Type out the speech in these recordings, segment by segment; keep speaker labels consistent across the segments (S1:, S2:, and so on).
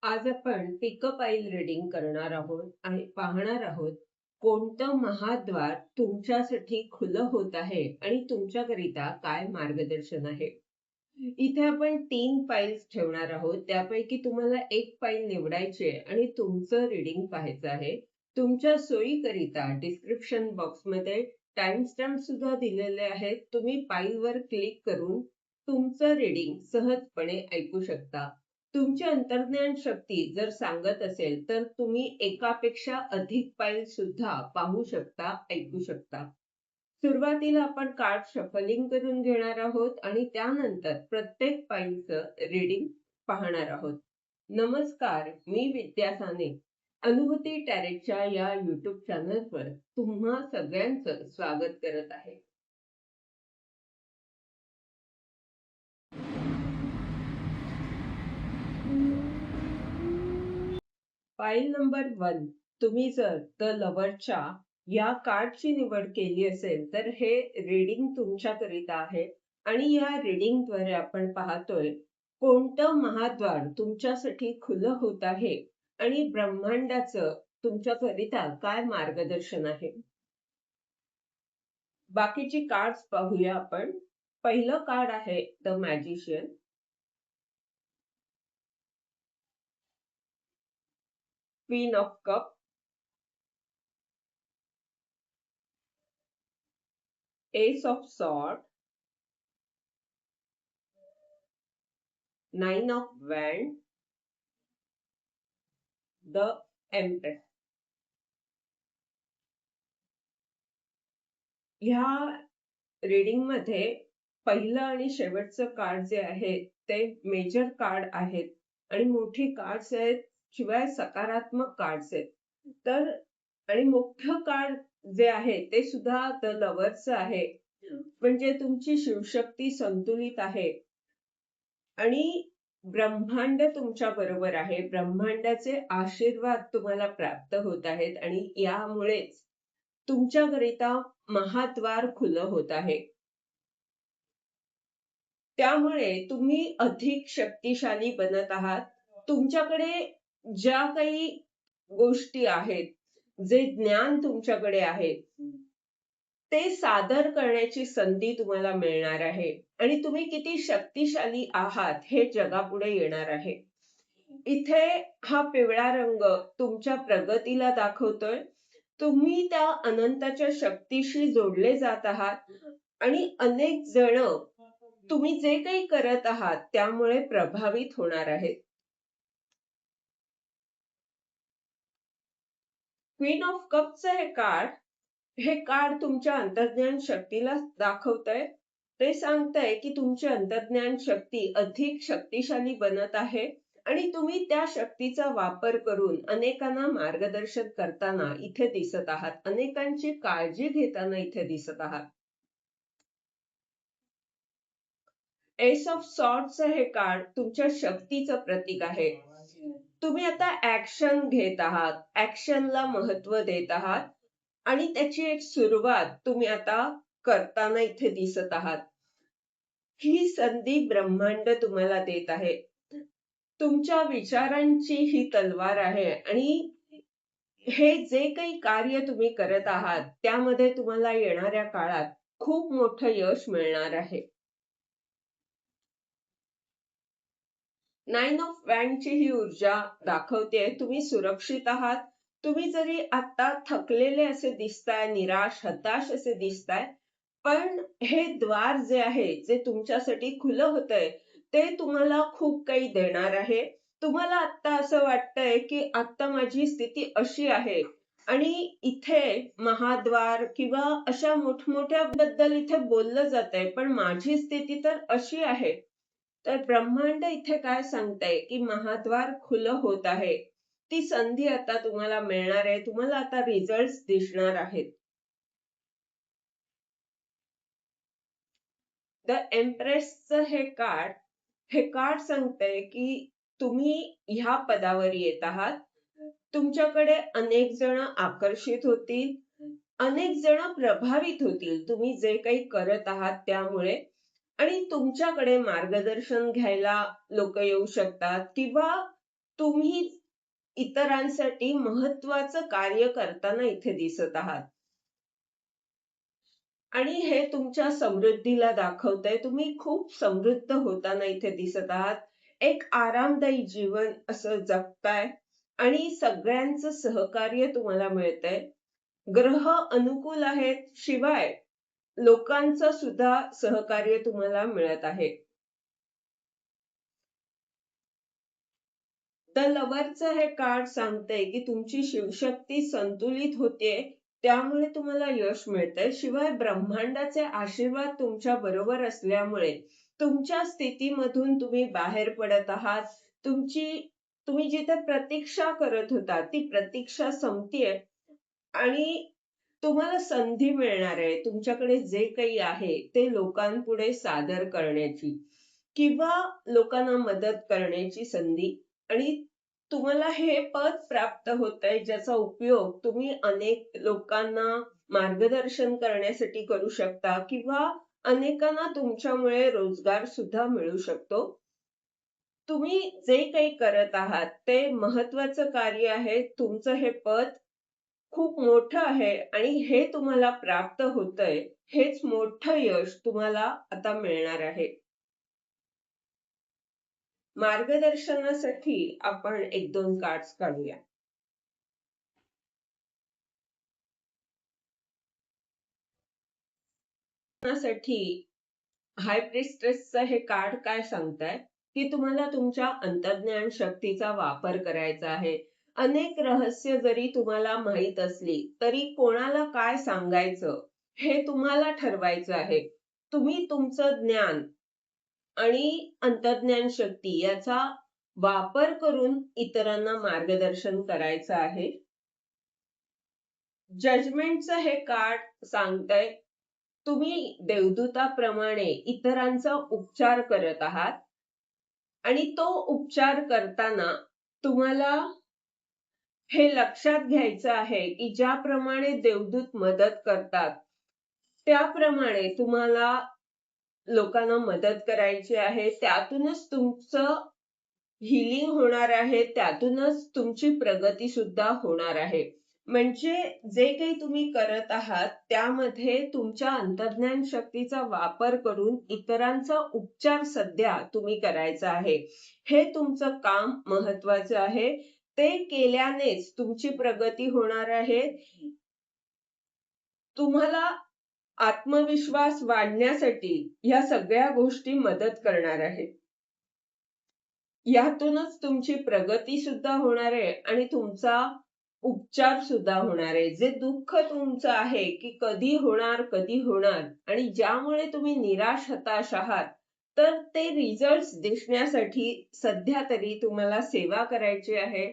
S1: आज आपण pickup reading करणार आहोत आणि पाहणार आहोत कोणतं महाद्वार तुमच्यासाठी खुलं होत आहे आणि तुमच्याकरिता काय मार्गदर्शन आहे. इथे आपण 3 फाइल्स ठेवणार आहोत. त्यापैकी तुम्हाला एक फाईल निवडायची आहे आणि तुमचं रीडिंग पाहायचं आहे. तुमच्या सोयीकरिता डिस्क्रिप्शन बॉक्समध्ये टाइमस्टॅम्प सुद्धा दिलेले आहेत. तुम्ही फाईलवर क्लिक करून तुमचं रीडिंग सहजपणे ऐकू शकता. तुमची अंतर्ज्ञान शक्ती जर सांगत असेल तर तुम्ही एकापेक्षा अधिक फाईल सुद्धा पाहू शकता, ऐकू शकता. सुरुवातीला आपण कार्ड शफलिंग करून घेणार आहोत आणि त्यानंतर प्रत्येक फाईलचं रीडिंग पाहणार आहोत. नमस्कार, मी विद्या साने. अनुभूती टॅरेटच्या या युट्यूब चॅनलवर तुम्हा सगळ्यांचं स्वागत करत आहे. File number 1. तुम्ही जर द लव्हरच्या या कार्डची निवड केली असेल तर हे रीडिंग तुमच्याकरिता आहे आणि या रीडिंगद्वारे आपण पाहतोय कोणतं महाद्वार तुमच्यासाठी खुलं होत आहे आणि ब्रह्मांडाचं तुमच्याकरिता काय मार्गदर्शन आहे. बाकीची कार्ड्स पाहूया आपण. पहिलं कार्ड आहे the magician. Queen of cup, ace of sword, nine of wand, the empress. ह्या रीडिंग मध्ये पहिलं आणि शेवटचं कार्ड जे आहे ते मेजर कार्ड आहेत आणि मोठी कार्ड्स आहेत, शिवाय सकारात्मक कार्ड्स आहेत. तर आणि मुख्य कार्ड जे आहे ते सुद्धा द लव्हरचं आहे. म्हणजे तुमची शिवशक्ती संतुलित आहे आणि ब्रह्मांड तुमच्या बरोबर आहे. ब्रह्मांडाचे आशीर्वाद तुम्हाला प्राप्त होत आहेत आणि यामुळेच तुमच्याकरिता महाद्वार खुलं होत आहे. त्यामुळे तुम्ही अधिक शक्तिशाली बनत आहात. तुमच्याकडे ज्या काही गोष्टी आहेत, जे ज्ञान तुमच्याकडे आहे, ते सादर करण्याची संधी तुम्हाला मिळणार आहे आणि तुम्ही किती शक्तिशाली आहात हे जगापुढे येणार आहे. इथे हा पिवळा रंग तुमच्या प्रगतीला दाखवतोय. तुम्ही त्या अनंताच्या शक्तीशी जोडले जात आहात आणि अनेक जण तुम्ही जे काही करत आहात त्यामुळे प्रभावित होणार आहेत. क्वीन ऑफ कपचं हे कार्ड तुमच्या अंतर्ज्ञान शक्तीला दाखवतंय. ते सांगतंय की तुमची अंतर्ज्ञान शक्ती अधिक शक्तिशाली बनत आहे आणि तुम्ही त्या शक्तीचा वापर करून अनेकांना मार्गदर्शन करताना इथे दिसत आहात. अनेकांची काळजी घेताना इथे दिसत आहात. एस ऑफ सॉर्डचं हे कार्ड तुमच्या शक्तीचं प्रतीक आहे. तुम्ही आता ऍक्शन घेत आहात, ऍक्शनला महत्व देत आहात आणि त्याची एक सुरुवात तुम्ही आता करताना इथे दिसत आहात. ही संधी ब्रह्मांड तुम्हाला देत आहे. तुमच्या विचारांची ही तलवार आहे आणि हे जे काही कार्य तुम्ही करत आहात त्यामध्ये तुम्हाला येणाऱ्या काळात खूप मोठं यश मिळणार आहे. नाइन ऑफ वॅन्डची ही ऊर्जा दाखवते तुम्ही सुरक्षित आहात. तुम्ही जरी आता थकलेले असे दिसताय, निराश, हताश असे दिसताय, पण हे द्वार जे आहे, जे तुमच्यासाठी खुलं होतंय, ते तुम्हाला खूप काही देणार आहे. तुम्हाला आता असं वाटतंय की आता माझी स्थिती अशी आहे आणि इथे महाद्वार किंवा अशा मोठमोठ्या बद्दल इथे बोललं जातंय, पण माझी स्थिती तर अशी आहे. तर ब्रह्मांड इथे काय सांगतंय की महाद्वार खुलं होत आहे. ती संधी आता तुम्हाला मिळणार आहे. तुम्हाला आता रिझल्ट्स दिसणार आहेत. द एम्प्रेसचं हे कार्ड सांगतंय की तुम्ही ह्या पदावर येत आहात. तुमच्याकडे अनेक जण आकर्षित होतील, अनेक जण प्रभावित होतील तुम्ही जे काही करत आहात त्यामुळे आणि तुमच्याकडे मार्गदर्शन घ्यायला लोक येऊ शकतात किंवा तुम्ही इतरांसाठी महत्वाचं कार्य करताना इथे दिसत आहात आणि हे तुमच्या समृद्धीला दाखवतंय. तुम्ही खूप समृद्ध होताना इथे दिसत आहात. एक आरामदायी जीवन असं जगताय आणि सगळ्यांचं सहकार्य तुम्हाला मिळतंय. ग्रह अनुकूल आहेत, शिवाय लोकांचं सुद्धा सहकार्य तुम्हाला मिळत आहे. द लव्हरचं हे कार्ड सांगतंय की तुमची शिवशक्ती संतुलित होतेय, त्यामुळे तुम्हाला यश मिळतंय. शिवाय ब्रह्मांडाचे आशीर्वाद तुमच्या बरोबर असल्यामुळे तुमच्या स्थितीमधून तुम्ही बाहेर पडत आहात. तुम्ही जिथे प्रतीक्षा करत होता ती प्रतीक्षा संपतीये आणि तुम्हाला संधी मिळणार आहे. तुमच्याकडे जे काही आहे ते लोकांपुढे सादर करण्याची किंवा लोकांना मदत करण्याची संधी आणि तुम्हाला हे पद प्राप्त होतंय ज्याचा उपयोग तुम्ही अनेक लोकांना मार्गदर्शन करण्यासाठी करू शकता किंवा अनेकांना तुमच्यामुळे रोजगार सुद्धा मिळू शकतो. तुम्ही जे काही करत आहात ते महत्वाचं कार्य आहे. तुमचं हे पद खूप मोठं आहे आणि हे तुम्हाला प्राप्त होतंय. हेच मोठं यश तुम्हाला आता मिळणार आहे. मार्गदर्शनासाठी आपण 1-2 कार्ड्स काढूया. साठी हाय प्रिस्टेसचं हे कार्ड काय सांगताय की तुम्हाला तुमच्या अंतर्ज्ञान शक्तीचा वापर करायचा आहे. अनेक रहस्य जरी तुम्हाला माहित असली तरी कोणाला काय सांगायचं हे तुम्हाला ठरवायचं आहे. तुम्ही तुमचं ज्ञान आणि अंतर्ज्ञान शक्ती याचा वापर करून इतरांना मार्गदर्शन करायचं आहे. जजमेंटचं हे कार्ड सांगतंय तुम्ही देवदूताप्रमाणे इतरांचा उपचार करत आहात आणि तो उपचार करताना तुम्हाला हे लक्षात घ्यायचं आहे की ज्याप्रमाणे देवदूत मदत करतात त्याप्रमाणे तुम्हाला लोकांना मदत करायची आहे. त्यातूनच तुमचं हीलिंग होणार आहे. त्यातूनच तुमची प्रगती सुद्धा होणार आहे. म्हणजे जे काही तुम्ही करत आहात त्यामध्ये तुमच्या अंतर्ज्ञान शक्तीचा वापर करून इतरांचा उपचार सध्या तुम्ही करायचा आहे. हे तुमचं काम महत्वाचं आहे. ते केल्यानेच तुमची प्रगती होणार आहे. तुम्हाला आत्मविश्वास वाढण्यासाठी ह्या सगळ्या गोष्टी मदत करणार आहेत. यातूनच तुमची प्रगती सुद्धा होणार आहे आणि तुमचा उपचार सुद्धा होणार आहे. जे दुःख तुमचं आहे की कधी होणार आणि ज्यामुळे तुम्ही निराश हताश आहात तर ते रिझल्ट्स दिसण्यासाठी सध्या तरी तुम्हाला सेवा करायची आहे.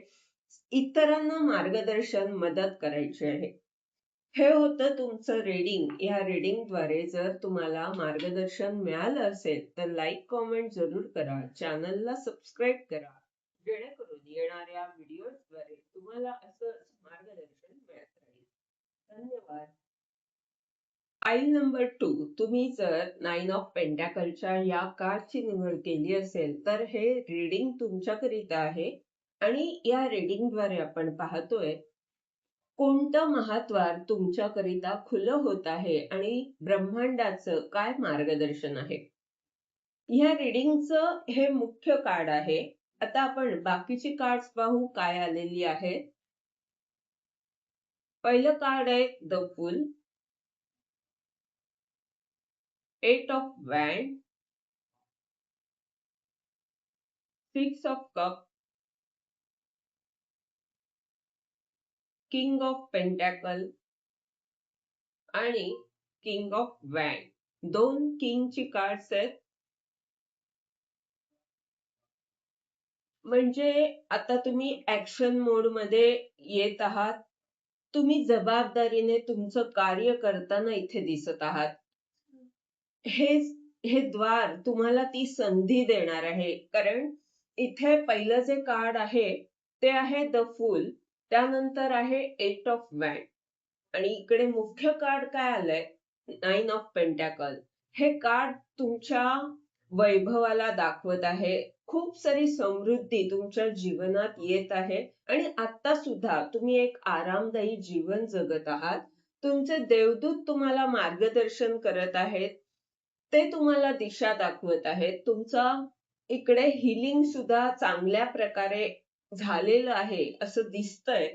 S1: इतरांना मार्गदर्शन मदत करायची आहे. हे होतं तुमचं रीडिंग. या रीडिंगद्वारे जर तुम्हाला मार्गदर्शन मिळालं असेल तर लाईक कॉमेंट जरूर करा. चॅनलला सबस्क्राईब करा जेणेकरून येणाऱ्या व्हिडिओद्वारे तुम्हाला असं मार्गदर्शन मिळत राहील. धन्यवाद. फाईल नंबर 2 तुम्ही जर 9 ऑफ पेंटॅकलच्या या कार्डची निवड केली असेल तर हे रीडिंग तुमच्याकरिता आहे आणि या रीडिंगद्वारे आपण पाहतोय कोणतं महाद्वार तुमच्याकरिता खुलं होत आहे आणि ब्रह्मांडाचं काय मार्गदर्शन आहे. ह्या रीडिंगचं हे मुख्य कार्ड आहे. आता आपण बाकीची कार्ड्स पाहू काय आलेली आहेत. पहिलं कार्ड आहे the fool, 8 of wand, 6 of cup, king of pentacle आणि किंग ऑफ वॅन्ड. 2 किंगची कार्ड्स आहेत. म्हणजे आता तुम्ही ऍक्शन मोड मध्ये येत आहात. तुम्ही जबाबदारीने तुमचं कार्य करताना इथे दिसत आहात. हे द्वार तुम्हाला ती संधी देणार आहे. कारण इथे पहिलं जे कार्ड आहे ते आहे द फूल, त्यानंतर आहे 8 ऑफ वॅन्ड आणि इकडे मुख्य कार्ड काय आलंय 9 ऑफ पेंटॅकल. हे कार्ड तुमच्या वैभवाला दाखवत आहे. खूप सारी समृद्धी तुमच्या जीवनात येत आहे आणि आता सुद्धा तुम्ही एक आरामदायी जीवन जगत आहात. तुमचे देवदूत तुम्हाला मार्गदर्शन करत आहेत. ते तुम्हाला दिशा दाखवत आहेत. तुमचा इकडे हीलिंग सुद्धा चांगल्या प्रकारे झालेलं आहे असं दिसतंय.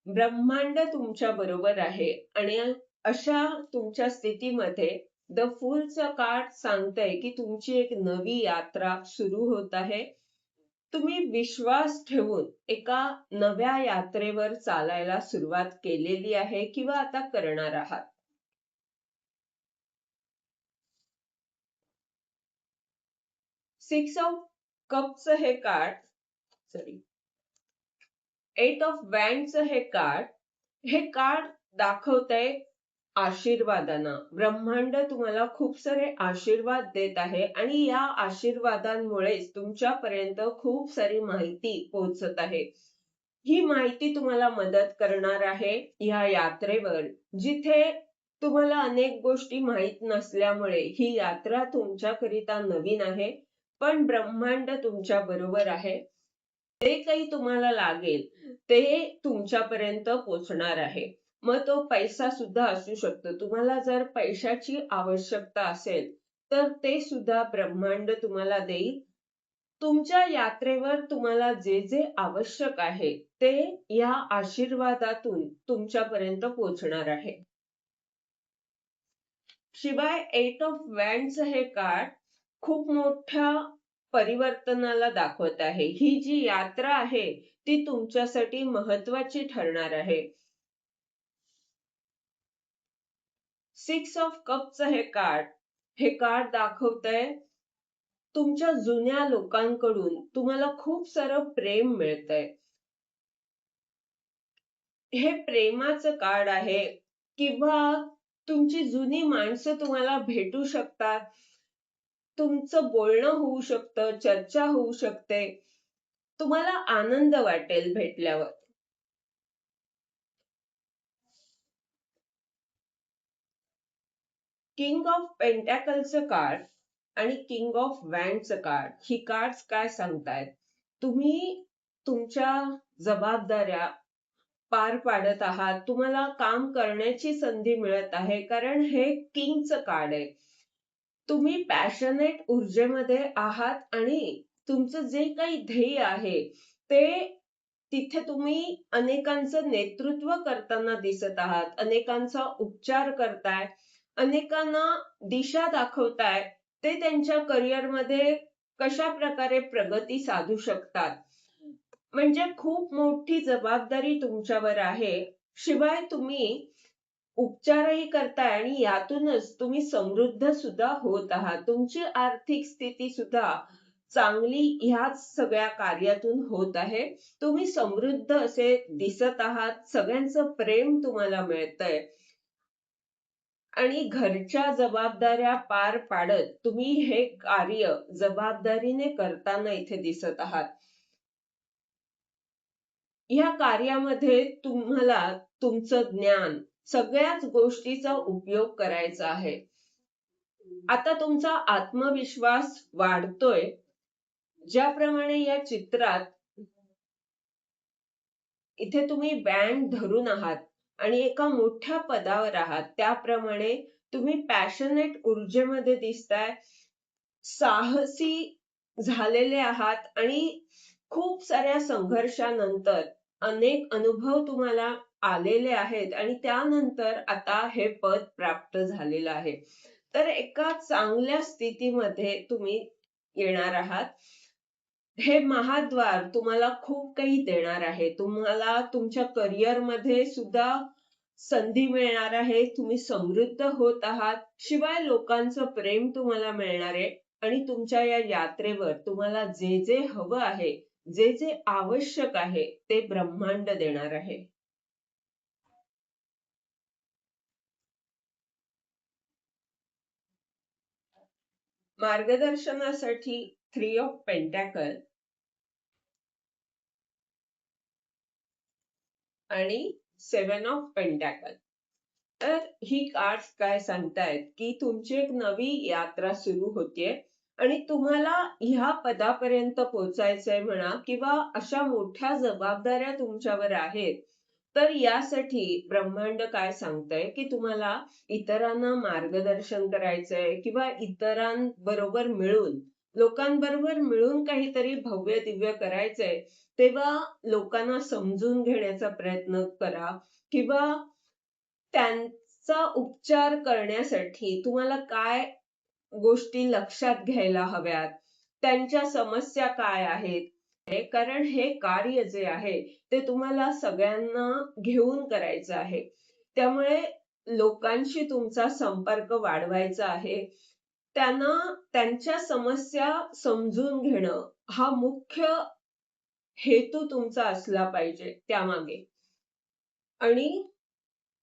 S1: ब्रह्मांड तुमच्या बरोबर आहे आणि अशा तुमच्या स्थितीमध्ये द फूलचं कार्ड सांगतंय की तुमची एक नवी यात्रा सुरू होत आहे. तुम्ही विश्वास ठेवून एका नव्या यात्रेवर चालायला सुरुवात केलेली आहे किंवा आता करणार आहात. सिक्स ऑफ कपचं हे कार्ड, सॉरी, एट ऑफ वँडचं हे कार्ड दाखवतंय आशीर्वादांना. ब्रह्मांड तुम्हाला खूप सारे आशीर्वाद देत आहे आणि या आशीर्वादांमुळेच तुमच्यापर्यंत खूप सारी माहिती पोहोचत आहे. ही माहिती तुम्हाला मदत करणार आहे या यात्रेवर, जिथे तुम्हाला अनेक गोष्टी माहित नसल्यामुळे ही यात्रा तुमच्याकरिता नवीन आहे. पण ब्रह्मांड तुमच्या बरोबर आहे. जे काही तुम्हाला लागेल ते तुमच्यापर्यंत पोहोचणार आहे. मग तो पैसा सुद्धा असू शकतो. तुम्हाला जर पैशाची आवश्यकता असेल तर ते सुद्धा ब्रह्मांड तुम्हाला देईल. तुमच्या यात्रेवर तुम्हाला जे जे आवश्यक आहे ते या आशीर्वादातून तुमच्यापर्यंत पोहोचणार आहे. शिवाय एट ऑफ वँडचं हे कार्ड खूप मोठ्या परिवर्तनाला दाखवत आहे. ही जी यात्रा आहे ती तुमच्यासाठी महत्वाची ठरणार आहे. सिक्स ऑफ कपचं हे कार्ड दाखवतंय तुमच्या जुन्या लोकांकडून तुम्हाला खूप सारं प्रेम मिळतंय. हे प्रेमाचं कार्ड आहे किंवा तुमची जुनी माणसं तुम्हाला भेटू शकतात. तुमचं बोलणं होऊ शकतं, चर्चा होऊ शकते. तुम्हाला आनंद वाटेल भेटल्यावर. किंग ऑफ पेंटॅकलचं कार्ड आणि किंग ऑफ वँडचं कार्ड, ही कार्ड्स काय सांगतायत? तुम्ही तुमच्या जबाबदाऱ्या पार पाडत आहात. तुम्हाला काम करण्याची संधी मिळत आहे, कारण हे किंगचं कार्ड आहे. तुम्ही पॅशनेट ऊर्जेमध्ये आहात आणि तुमचं जे काही ध्येय आहे ते तिथे तुम्ही अनेकांचं नेतृत्व करताना दिसत आहात. अनेकांचा उपचार करताय, अनेकांना दिशा दाखवताय. ते त्यांच्या करिअरमध्ये कशा प्रकारे प्रगती साधू शकतात. म्हणजे खूप मोठी जबाबदारी तुमच्यावर आहे. शिवाय तुम्ही उपचारही करताय आणि यातूनच तुम्ही समृद्ध सुद्धा होत आहात. तुमची आर्थिक स्थिती सुद्धा चांगली ह्याच सगळ्या कार्यातून होत आहे. तुम्ही समृद्ध असे दिसत आहात. सगळ्यांचं प्रेम तुम्हाला मिळतंय आणि घरच्या जबाबदाऱ्या पार पाडत तुम्ही हे कार्य जबाबदारीने करताना इथे दिसत आहात. या कार्यामध्ये तुम्हाला तुमचं ज्ञान, सगळ्याच गोष्टीचा उपयोग करायचा आहे. आता तुमचा आत्मविश्वास वाढतोय. ज्याप्रमाणे या चित्रात इथे तुम्ही बँड धरून आहात आणि एका मोठ्या पदावर आहात, त्याप्रमाणे तुम्ही पॅशनेट ऊर्जेमध्ये दिसताय. साहसी झालेले आहात आणि खूप साऱ्या संघर्षानंतर अनेक अनुभव तुम्हाला आलेले आहेत आणि त्यानंतर आता हे पद प्राप्त झालेलं आहे. तर एका चांगल्या स्थितीमध्ये तुम्ही येणार आहात. हे महाद्वार तुम्हाला खूप काही देणार आहे. तुम्हाला तुमच्या करिअरमध्ये सुद्धा संधी मिळणार आहे. तुम्ही समृद्ध होत आहात. शिवाय लोकांचं प्रेम तुम्हाला मिळणार आहे आणि तुमच्या या यात्रेवर तुम्हाला जे जे हवं आहे, जे जे आवश्यक आहे ते ब्रह्मांड देणार आहे. मार्गदर्शनासाठी थ्री ऑफ पेंटॅकल आणि सेवन ऑफ पेंटॅकल. तर ही कार्ड्स काय सांगतायत की तुमची एक नवी यात्रा सुरू होतीये आणि तुम्हाला ह्या पदापर्यंत पोहोचायचंय म्हणा किंवा अशा मोठ्या जबाबदाऱ्या तुमच्यावर आहेत, तर यासाठी ब्रह्मांड काय सांगतंय की तुम्हाला इतरांना मार्गदर्शन करायचंय किंवा इतरांबरोबर मिळून, लोकांबरोबर मिळून काहीतरी भव्य दिव्य करायचंय. तेव्हा लोकांना समजून घेण्याचा प्रयत्न करा किंवा त्यांचा उपचार करण्यासाठी तुम्हाला काय गोष्टी लक्षात घ्यायला हव्यात, त्यांच्या समस्या काय आहेत. कारण हे कार्य जे आहे ते तुम्हाला सगळ्यांना घेऊन करायचं आहे. त्यामुळे लोकांशी तुमचा संपर्क वाढवायचा आहे. त्यांना त्यांच्या समस्या समजून घेणं हा मुख्य हेतू तुमचा असला पाहिजे त्यामागे. आणि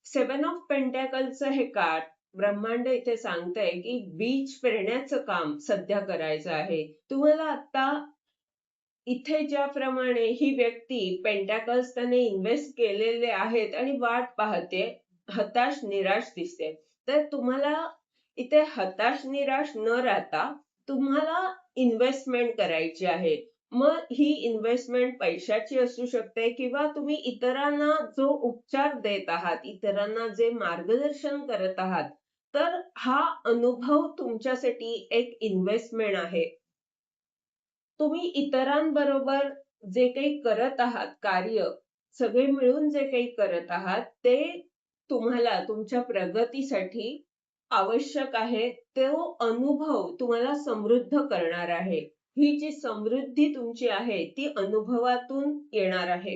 S1: 7 ऑफ पेंटॅकलचं हे कार्ड ब्रह्मांड इथे सांगतंय की बीज पेरण्याचं काम सध्या करायचं आहे. तुम्हाला आता इथे ज्याप्रमाणे ही व्यक्ती पेंटॅकल्स त्याने इन्व्हेस्ट केलेले आहेत आणि वाट पाहते, हताश निराश दिसते. तर तुम्हाला इथे हताश निराश न राहता तुम्हाला इन्व्हेस्टमेंट करायची आहे. मग ही इन्व्हेस्टमेंट पैशाची असू शकते किंवा तुम्ही इतरांना जो उपचार देत आहात, इतरांना जे मार्गदर्शन करत आहात, तर हा अनुभव तुमच्यासाठी एक इन्व्हेस्टमेंट आहे. तुम्ही इतरांबरोबर जे काही करत आहात कार्य, सगळे मिळून जे काही करत आहात, ते तुम्हाला तुमच्या प्रगतीसाठी आवश्यक आहे. तो अनुभव तुम्हाला समृद्ध करणार आहे. ही जी समृद्धी तुमची आहे, ती अनुभवातून येणार आहे.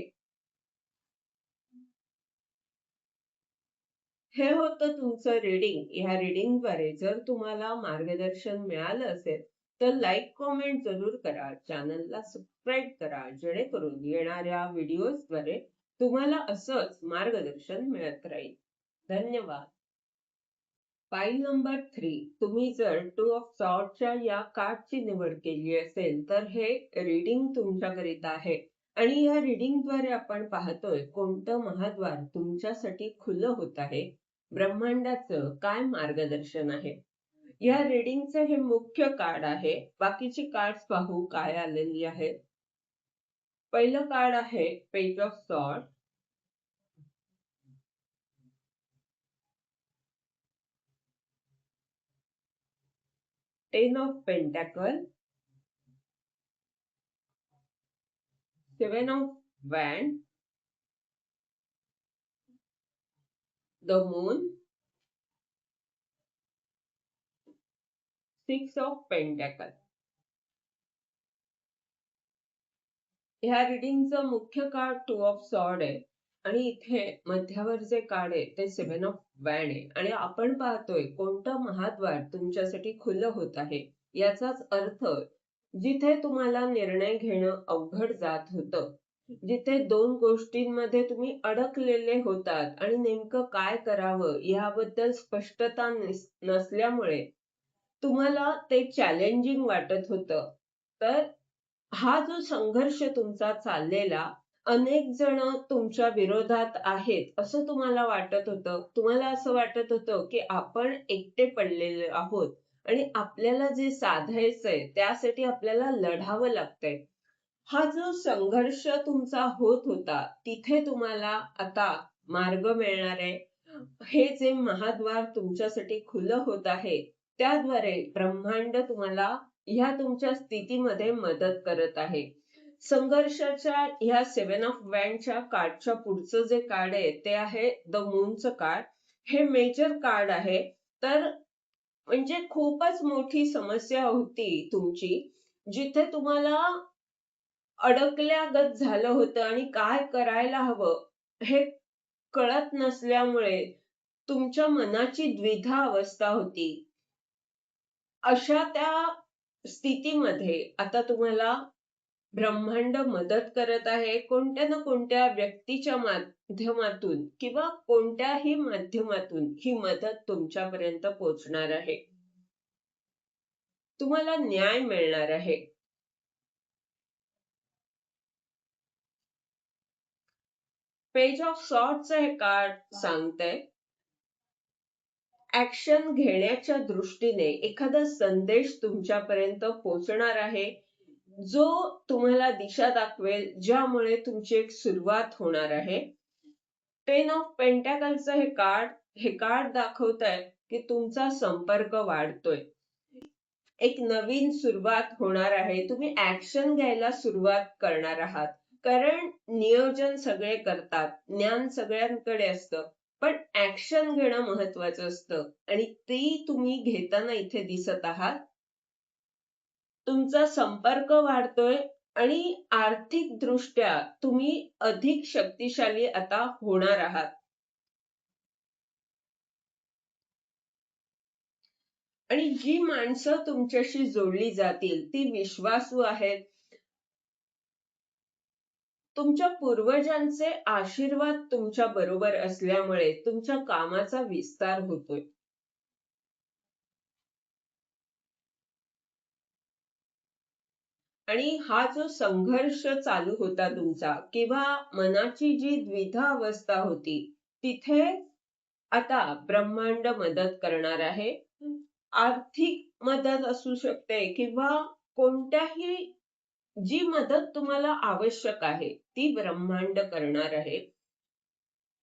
S1: हे होतं तुमचं रीडिंग. ह्या रीडिंगद्वारे जर तुम्हाला मार्गदर्शन मिळालं असेल, तर लाईक, कमेंट जरूर करा. चॅनलला सबस्क्राईब करा, जेणेकरून येणाऱ्या व्हिडिओजद्वारे तुम्हाला असंच मार्गदर्शन मिळत राहील. धन्यवाद. File number 3. तुम्ही जर 2 ऑफ सॉर्डच्या या कार्डची निवड केली असेल, तर हे रीडिंग तुमच्याकरिता आहे. आणि या रीडिंगद्वारे आपण पाहतोय कोणतं महाद्वार तुमच्यासाठी खुलं होत आहे, ब्रह्मांडाचं काय मार्गदर्शन आहे. या रीडिंगचं हे मुख्य कार्ड आहे. बाकीची कार्ड्स पाहू काय आलेली आहेत. पहिलं कार्ड आहे page of sword, 10 of pentacle, 7 of wand, the moon, 6 of pentacle. ह्या रीडिंगचं मुख्य कार्ड 2 ऑफ सॉर्ड आहे आणि इथे मध्यावर जे कार्ड आहे ते 7 ऑफ वॅन्ड आहे. आणि आपण पाहतोय कोणतं महाद्वार तुमच्यासाठी खुलं होत आहे. याचाच अर्थ जिथे तुम्हाला निर्णय घेणं अवघड जात होतं, जिथे 2 गोष्टींमध्ये तुम्ही अडकलेले होतात आणि नेमकं काय करावं याबद्दल स्पष्टता नसल्यामुळे तुम्हाला ते चॅलेंजिंग वाटत होतं. तर हा जो संघर्ष तुमचा चाललेला, अनेक जण तुमच्या विरोधात आहेत असं तुम्हाला वाटत होतं. तुम्हाला असं वाटत होतं की आपण एकटे पडलेले आहोत आणि आपल्याला जे साधायचंय त्यासाठी आपल्याला लढावं लागतंय. हा जो संघर्ष तुमचा होत होता, तिथे तुम्हाला आता मार्ग मिळणार आहे. हे जे महाद्वार तुमच्यासाठी खुलं होत आहे, त्याद्वारे ब्रह्मांड तुम्हाला ह्या तुमच्या स्थितीमध्ये मदत करत आहे. संघर्षाच्या ह्या 7 ऑफ वॅन्डच्या कार्डच्या पुढचं जे कार्ड आहे ते आहे द मूनचं कार्ड. हे मेजर कार्ड आहे. तर म्हणजे खूपच मोठी समस्या होती तुमची, जिथे तुम्हाला अडकल्यागत झालं होतं आणि काय करायला हवं हे कळत नसल्यामुळे तुमच्या मनाची द्विधा अवस्था होती. अशा त्या स्थितीमध्ये आता तुम्हाला ब्रह्मांड मदत करत आहे. कोणत्या ना कोणत्या व्यक्तीच्या माध्यमातून किंवा कोणत्याही माध्यमातून ही मदत तुमच्यापर्यंत पोहोचणार आहे. तुम्हाला न्याय मिळणार आहे. पेज ऑफ सॉर्डचं हे कार्ड सांगतंय ऍक्शन घेण्याच्या दृष्टीने एखादा संदेश तुमच्यापर्यंत पोहोचणार आहे, जो तुम्हाला दिशा दाखवेल, ज्यामुळे तुमची एक सुरुवात होणार आहे. 10 ऑफ पेंटॅकलचं हे कार्ड दाखवतंय की तुमचा संपर्क वाढतोय. एक नवीन सुरुवात होणार आहे. तुम्ही ऍक्शन घ्यायला सुरुवात करणार आहात. कारण नियोजन सगळे करतात, ज्ञान सगळ्यांकडे असतं, पण ऍक्शन घेणं महत्वाचं असतं आणि ती तुम्ही घेताना इथे दिसत आहात. तुमचा संपर्क वाढतोय आणि आर्थिक दृष्ट्या तुम्ही अधिक शक्तिशाली आता होणार आहात. आणि जी माणसं तुमच्याशी जोडली जातील ती विश्वासू आहेत. तुमच्या पूर्वजांचे आशीर्वाद तुमच्या बरोबर असल्यामुळे तुमच्या कामाचा विस्तार होतोय. आणि हा जो संघर्ष चालू होता तुमचा किंवा मनाची जी द्विधा अवस्था होती, तिथे आता ब्रह्मांड मदत करणार आहे. आर्थिक मदत असू शकते किंवा कोणत्याही जी मदत तुम्हाला आवश्यक आहे ती ब्रह्मांड करणार आहे.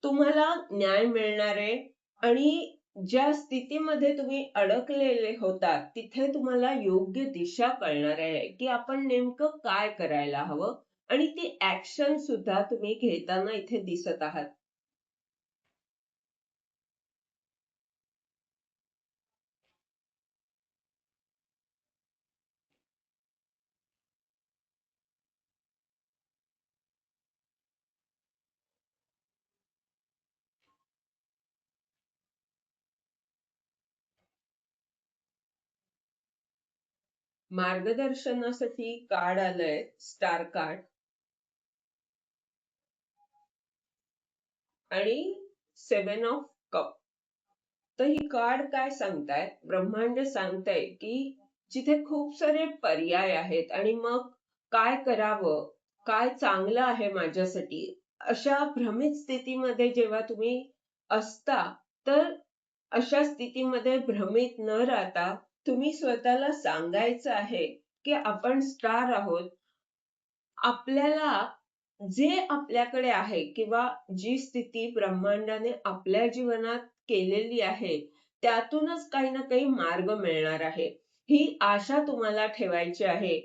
S1: तुम्हाला न्याय मिळणार आहे आणि ज्या स्थितीमध्ये तुम्ही अडकलेले होता तिथे तुम्हाला योग्य दिशा कळणार आहे की आपण नेमकं काय करायला हवं आणि ती ऍक्शन सुद्धा तुम्ही घेताना इथे दिसत आहात. मार्गदर्शनासाठी कार्ड आलंय स्टार कार्ड आणि 7 ऑफ कप. तर ही कार्ड काय सांगताय, ब्रह्मांड सांगताय की जिथे खूप सारे पर्याय आहेत आणि मग काय करावं, काय चांगलं आहे माझ्यासाठी, अशा भ्रमित स्थितीमध्ये जेव्हा तुम्ही असता, तर अशा स्थितीमध्ये भ्रमित न राहता तुम्ही स्वतःला सांगायचं आहे की आपण स्टार आहोत. आपल्याला जे आपल्याकडे आहे किंवा जी स्थिती ब्रह्मांडाने आपल्या जीवनात केलेली आहे, त्यातूनच काही ना काही मार्ग मिळणार आहे. ही आशा तुम्हाला ठेवायची आहे.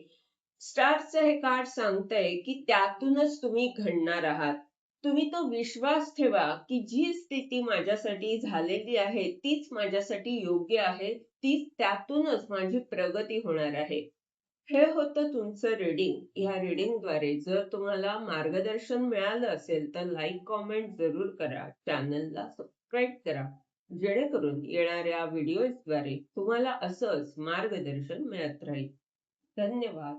S1: स्टारचं हे कार्ड सांगतंय की त्यातूनच तुम्ही घडणार आहात. तुम्ही तो विश्वास ठेवा की जी स्थिती माझ्यासाठी झालेली आहे तीच माझ्यासाठी योग्य आहे. तीच त्यातूनच माझी प्रगती होणार आहे. हे होतं तुमचं रीडिंग. ह्या रीडिंगद्वारे जर तुम्हाला मार्गदर्शन मिळालं असेल तर लाईक कॉमेंट जरूर करा. चॅनलला सबस्क्राईब करा. जेणेकरून येणाऱ्या व्हिडिओजद्वारे तुम्हाला असंच मार्गदर्शन मिळत राहील. धन्यवाद.